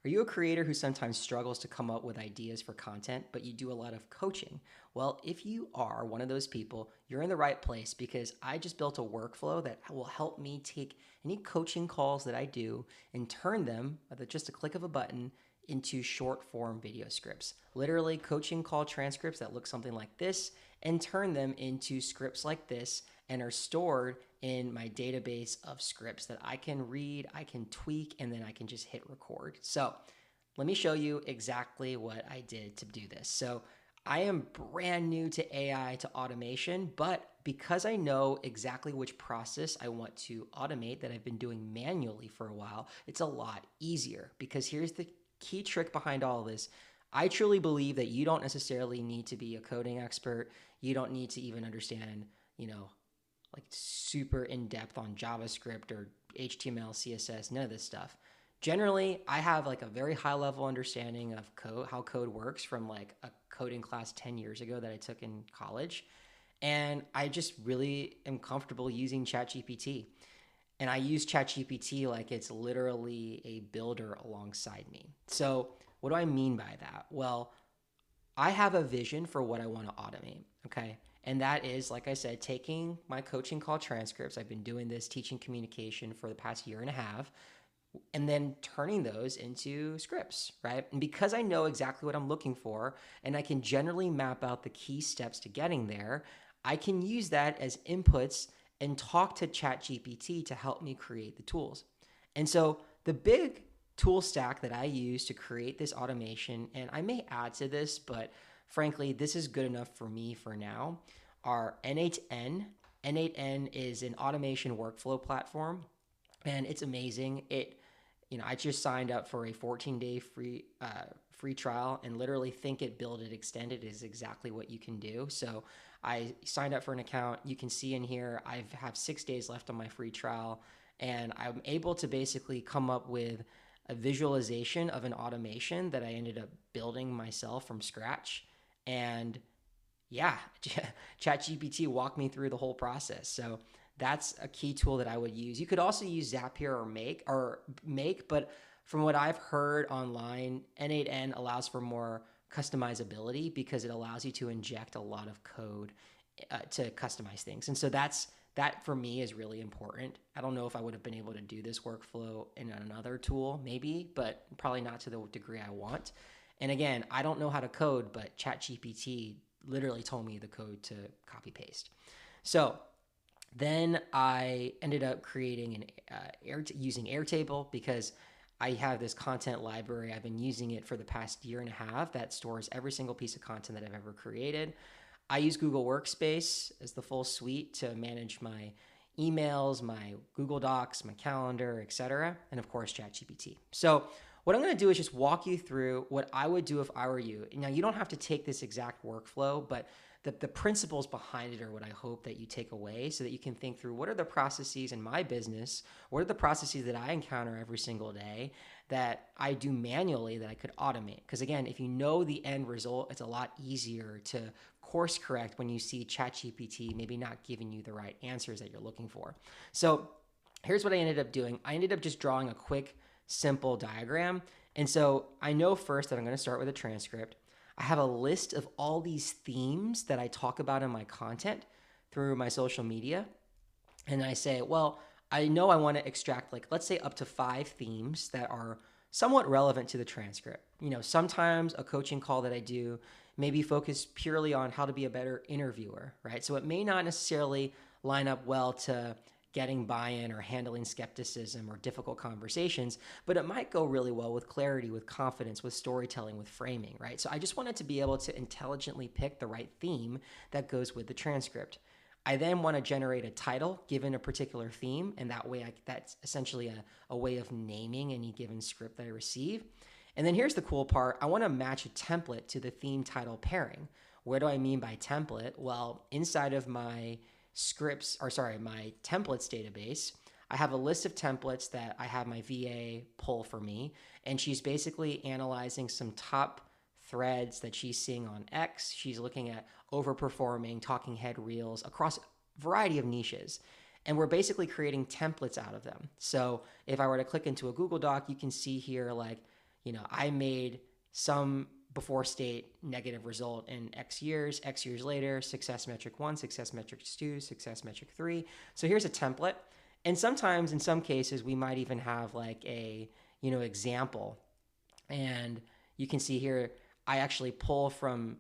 Are you a creator who sometimes struggles to come up with ideas for content, but you do a lot of coaching? Well, if you are one of those people, you're in the right place because I just built a workflow that will help me take any coaching calls that I do and turn them, with just a click of a button, into short form video scripts. Literally coaching call transcripts that look something like this and turn them into scripts like this and are stored in my database of scripts that I can read, I can tweak, and then I can just hit record. So let me show you exactly what I did to do this. So I am brand new to AI, to automation, but because I know exactly which process I want to automate that I've been doing manually for a while, it's a lot easier. Because here's the key trick behind all of this. I truly believe that you don't necessarily need to be a coding expert. You don't need to even understand, like super in depth on JavaScript or HTML, CSS, none of this stuff. Generally, I have like a very high level understanding of code, how code works from like a coding class 10 years ago that I took in college. And I just really am comfortable using ChatGPT. And I use ChatGPT like it's literally a builder alongside me. So, what do I mean by that? Well, I have a vision for what I want to automate, okay? And that is, like I said, taking my coaching call transcripts. I've been doing this teaching communication for the past year and a half, and then turning those into scripts, right? And because I know exactly what I'm looking for and I can generally map out the key steps to getting there, I can use that as inputs and talk to ChatGPT to help me create the tools. And so the big tool stack that I use to create this automation, and I may add to this, but frankly, this is good enough for me for now, are n8n. n8n is an automation workflow platform, and it's amazing. I just signed up for a 14-day free trial, and literally think it, build it, extend it is exactly what you can do. So I signed up for an account. You can see in here I have 6 days left on my free trial, and I'm able to basically come up with a visualization of an automation that I ended up building myself from scratch. And yeah, ChatGPT walked me through the whole process. So that's a key tool that I would use. You could also use Zapier or Make, but from what I've heard online, n8n allows for more customizability because it allows you to inject a lot of code to customize things. And so that for me is really important. I don't know if I would have been able to do this workflow in another tool, maybe, but probably not to the degree I want. And again, I don't know how to code, but ChatGPT literally told me the code to copy paste. So then I ended up creating using Airtable because I have this content library. I've been using it for the past year and a half that stores every single piece of content that I've ever created. I use Google Workspace as the full suite to manage my emails, my Google Docs, my calendar, etc., and of course ChatGPT. So what I'm going to do is just walk you through what I would do if I were you. Now, you don't have to take this exact workflow, but the principles behind it are what I hope that you take away so that you can think through what are the processes in my business, what are the processes that I encounter every single day that I do manually that I could automate. Because again, if you know the end result, it's a lot easier to course correct when you see ChatGPT maybe not giving you the right answers that you're looking for. So here's what I ended up doing. I ended up just drawing a quick, simple diagram. And so I know first that I'm going to start with a transcript. I have a list of all these themes that I talk about in my content through my social media. And I say, well, I know I want to extract, like, let's say up to 5 themes that are somewhat relevant to the transcript. Sometimes a coaching call that I do maybe focus purely on how to be a better interviewer, right? So it may not necessarily line up well to getting buy-in or handling skepticism or difficult conversations, but it might go really well with clarity, with confidence, with storytelling, with framing, right? So I just wanted to be able to intelligently pick the right theme that goes with the transcript. I then want to generate a title given a particular theme, and that way that's essentially a way of naming any given script that I receive. And then here's the cool part. I want to match a template to the theme title pairing. What do I mean by template? Well, inside of my my templates database, I have a list of templates that I have my VA pull for me, and she's basically analyzing some top threads that she's seeing on X. She's looking at overperforming talking head reels across a variety of niches. And we're basically creating templates out of them. So if I were to click into a Google Doc, you can see here like I made some before state negative result in X years later, success metric 1, success metric 2, success metric 3. So here's a template. And sometimes in some cases, we might even have like a, example. And you can see here, I actually pull from,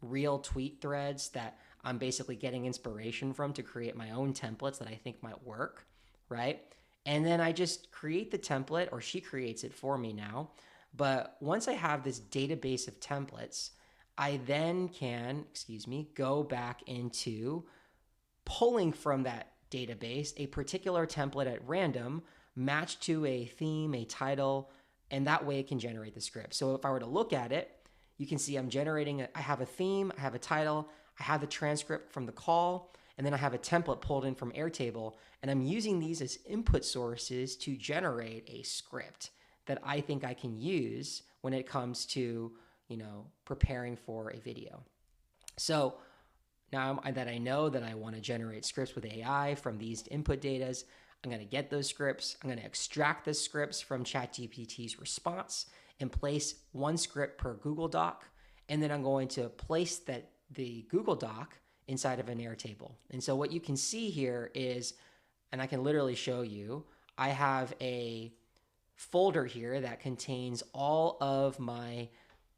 real tweet threads that I'm basically getting inspiration from to create my own templates that I think might work, right? And then I just create the template, or she creates it for me now. But once I have this database of templates, I then can, go back into pulling from that database a particular template at random, matched to a theme, a title, and that way it can generate the script. So if I were to look at it, you can see I have a theme, I have a title, I have the transcript from the call, and then I have a template pulled in from Airtable, and I'm using these as input sources to generate a script that I think I can use when it comes to, preparing for a video. So now that I know that I want to generate scripts with AI from these input datas, I'm going to get those scripts. I'm going to extract the scripts from ChatGPT's response and place one script per Google Doc. And then I'm going to place the Google Doc inside of an Airtable. And so what you can see here is, and I can literally show you, I have a folder here that contains all of my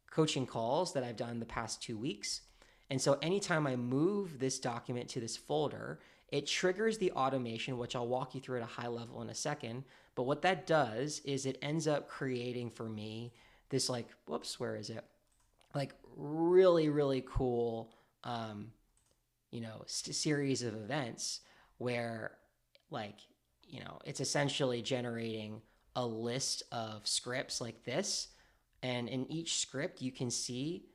coaching calls that I've done the past 2 weeks. And so anytime I move this document to this folder, it triggers the automation, which I'll walk you through at a high level in a second. But what that does is it ends up creating for me this really, really cool, series of events where it's essentially generating a list of scripts like this. And in each script, you can see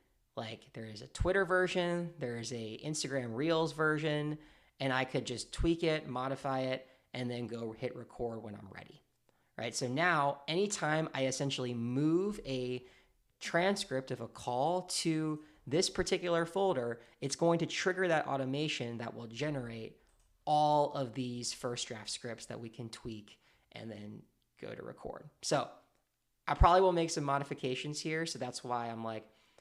there is a Twitter version, there's a Instagram Reels version, and I could just tweak it, modify it, and then go hit record when I'm ready, right? So now, anytime I essentially move a transcript of a call to this particular folder, it's going to trigger that automation that will generate all of these first draft scripts that we can tweak and then go to record. So I probably will make some modifications here. So that's why I'm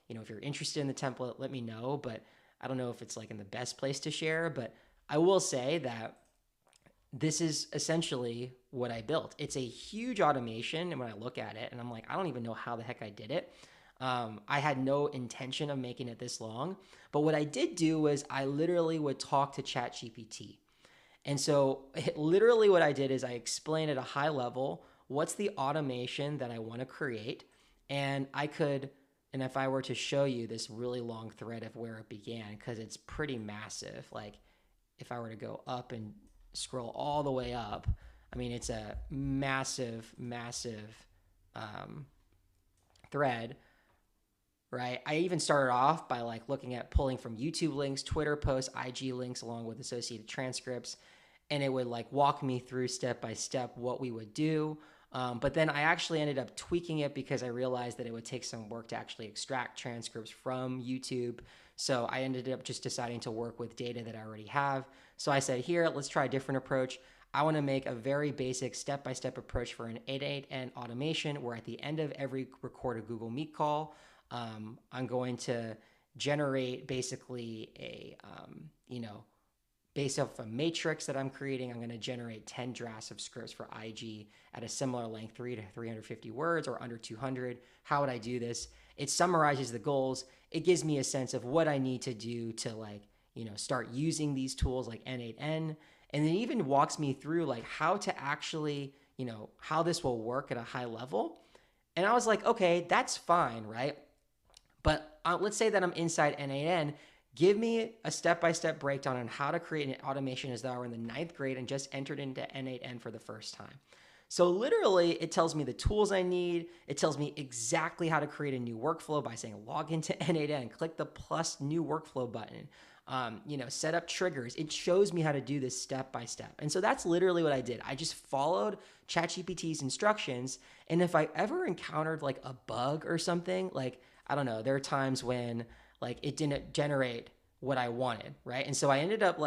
if you're interested in the template, let me know. But I don't know if it's in the best place to share, but I will say that this is essentially what I built. It's a huge automation. And when I look at it and I'm I don't even know how the heck I did it. I had no intention of making it this long. But what I did do was I literally would talk to ChatGPT. And so literally what I did is I explained at a high level, what's the automation that I want to create? And if I were to show you this really long thread of where it began, because it's pretty massive, if I were to go up and scroll all the way up, it's a massive, massive thread, right? I even started off by looking at pulling from YouTube links, Twitter posts, IG links, along with associated transcripts. And it would walk me through step by step what we would do. But then I actually ended up tweaking it because I realized that it would take some work to actually extract transcripts from YouTube. So I ended up just deciding to work with data that I already have. So I said, here, let's try a different approach. I want to make a very basic step-by-step approach for an n8n automation where at the end of every recorded Google Meet call, I'm going to generate basically based off a matrix that I'm creating, I'm going to generate 10 drafts of scripts for IG at a similar length, 300 to 350 words or under 200. How would I do this? It summarizes the goals. It gives me a sense of what I need to do to start using these tools like n8n. And then even walks me through how to actually, how this will work at a high level. And I was okay, that's fine, right? But let's say that I'm inside n8n. Give me a step-by-step breakdown on how to create an automation as though I were in the 9th grade and just entered into n8n for the first time. So literally, it tells me the tools I need. It tells me exactly how to create a new workflow by saying log into n8n, click the plus new workflow button, set up triggers. It shows me how to do this step by step. And so that's literally what I did. I just followed ChatGPT's instructions. And if I ever encountered a bug or something, I don't know, there are times when it didn't generate what I wanted, right? And so I ended up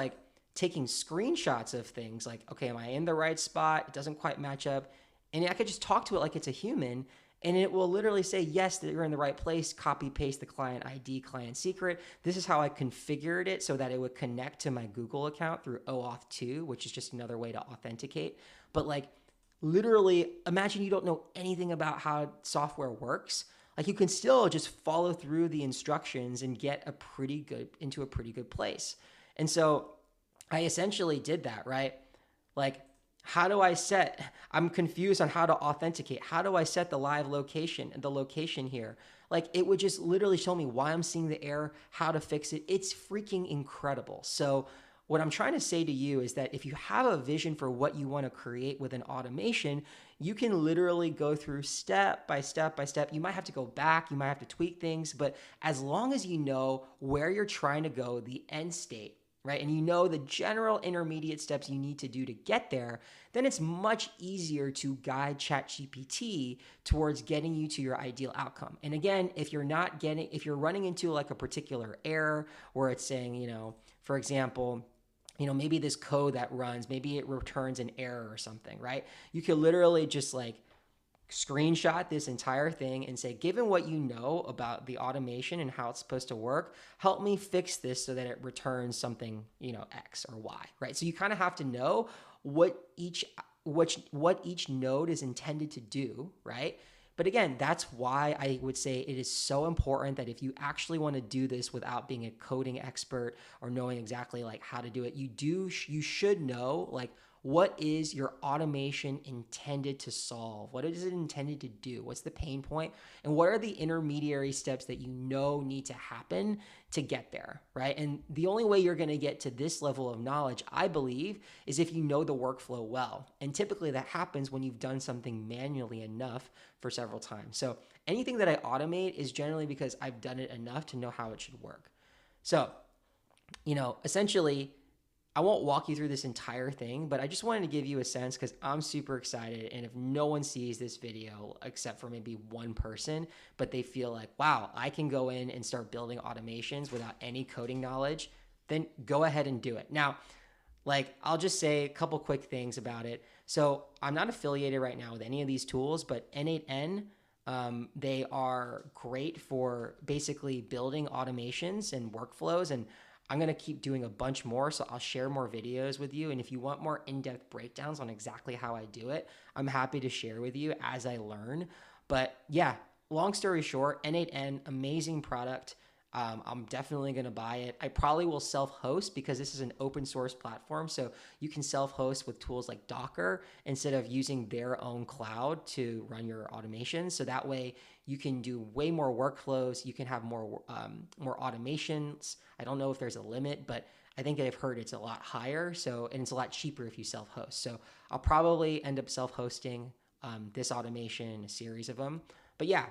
taking screenshots of things okay, am I in the right spot? It doesn't quite match up. And I could just talk to it like it's a human And it will literally say, yes, that you're in the right place, copy paste the client ID, client secret. This is how I configured it so that it would connect to my Google account through OAuth 2, which is just another way to authenticate. But like literally, imagine you don't know anything about how software works. Like you can still just follow through the instructions and get into a pretty good place. And so I essentially did that, right? Like, how do I I'm confused on how to authenticate. How do I set the live location and the location here? Like, it would just literally show me why I'm seeing the error, how to fix it. It's freaking incredible. So, what I'm trying to say to you is that if you have a vision for what you want to create with an automation, you can literally go through step by step by step. You might have to go back, you might have to tweak things, but as long as you know where you're trying to go, the end state, right? And you know the general intermediate steps you need to do to get there, then it's much easier to guide ChatGPT towards getting you to your ideal outcome. And again, if you're running into like a particular error where it's saying, for example, maybe this code that runs, maybe it returns an error or something, right? You could literally just like screenshot this entire thing and say, given what you know about the automation and how it's supposed to work, help me fix this so that it returns something, X or Y, right? So you kind of have to know what each node is intended to do, right? But again, that's why I would say it is so important that if you actually want to do this without being a coding expert or knowing exactly like how to do it, you should know like what is your automation intended to solve? What is it intended to do? What's the pain point? And what are the intermediary steps that need to happen to get there, right? And the only way you're going to get to this level of knowledge, I believe, is if you know the workflow well. And typically that happens when you've done something manually enough for several times. So anything that I automate is generally because I've done it enough to know how it should work. So, essentially, I won't walk you through this entire thing, but I just wanted to give you a sense because I'm super excited. And if no one sees this video except for maybe one person, but they feel like, wow, I can go in and start building automations without any coding knowledge, then go ahead and do it. Now, I'll just say a couple quick things about it. So I'm not affiliated right now with any of these tools, but n8n, they are great for basically building automations and workflows. And I'm going to keep doing a bunch more, so I'll share more videos with you. And if you want more in-depth breakdowns on exactly how I do it, I'm happy to share with you as I learn. But yeah, long story short, n8n, amazing product. I'm definitely going to buy it. I probably will self-host because this is an open source platform. So you can self-host with tools like Docker instead of using their own cloud to run your automations. So that way you can do way more workflows. You can have more automations. I don't know if there's a limit, but I think I've heard it's a lot higher. And it's a lot cheaper if you self-host. So I'll probably end up self-hosting this automation, a series of them. But yeah,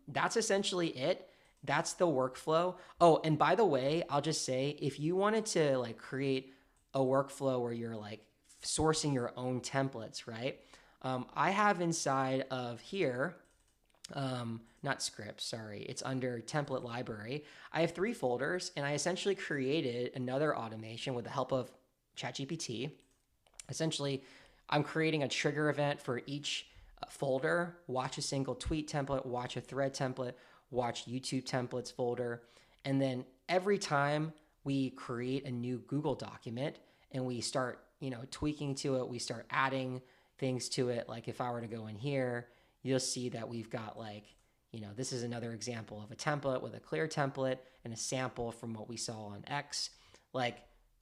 that's essentially it. That's the workflow. Oh, and by the way, I'll just say, if you wanted to create a workflow where you're sourcing your own templates, right? I have inside of here, not scripts, sorry. It's under template library. I have 3 folders, and I essentially created another automation with the help of ChatGPT. Essentially, I'm creating a trigger event for each folder. Watch a single tweet template, watch a thread template, watch YouTube templates folder. And then every time we create a new Google document and we start, tweaking to it, we start adding things to it. Like if I were to go in here, you'll see that we've got this is another example of a template with a clear template and a sample from what we saw on X.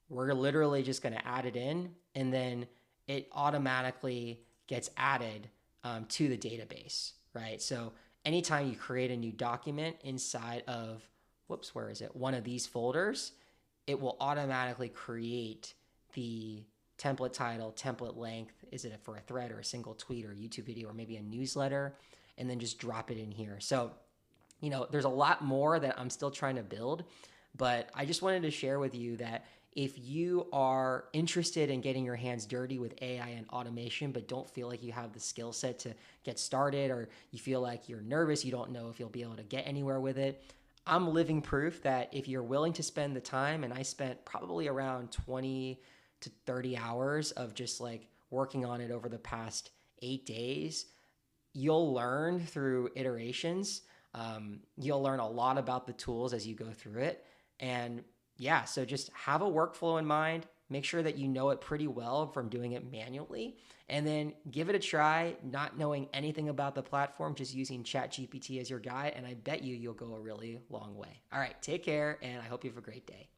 We're literally just going to add it in, and then it automatically gets added to the database, right? So anytime you create a new document inside of, one of these folders, it will automatically create the template title, template length. Is it for a thread or a single tweet or a YouTube video or maybe a newsletter? And then just drop it in here. So, there's a lot more that I'm still trying to build, but I just wanted to share with you that if you are interested in getting your hands dirty with AI and automation, but don't feel like you have the skill set to get started, or you feel like you're nervous, you don't know if you'll be able to get anywhere with it, I'm living proof that if you're willing to spend the time, and I spent probably around 20 to 30 hours of just working on it over the past 8 days, you'll learn through iterations. You'll learn a lot about the tools as you go through it. And yeah, so just have a workflow in mind. Make sure that you know it pretty well from doing it manually, and then give it a try, not knowing anything about the platform, just using ChatGPT as your guide. And I bet you'll go a really long way. All right, take care, and I hope you have a great day.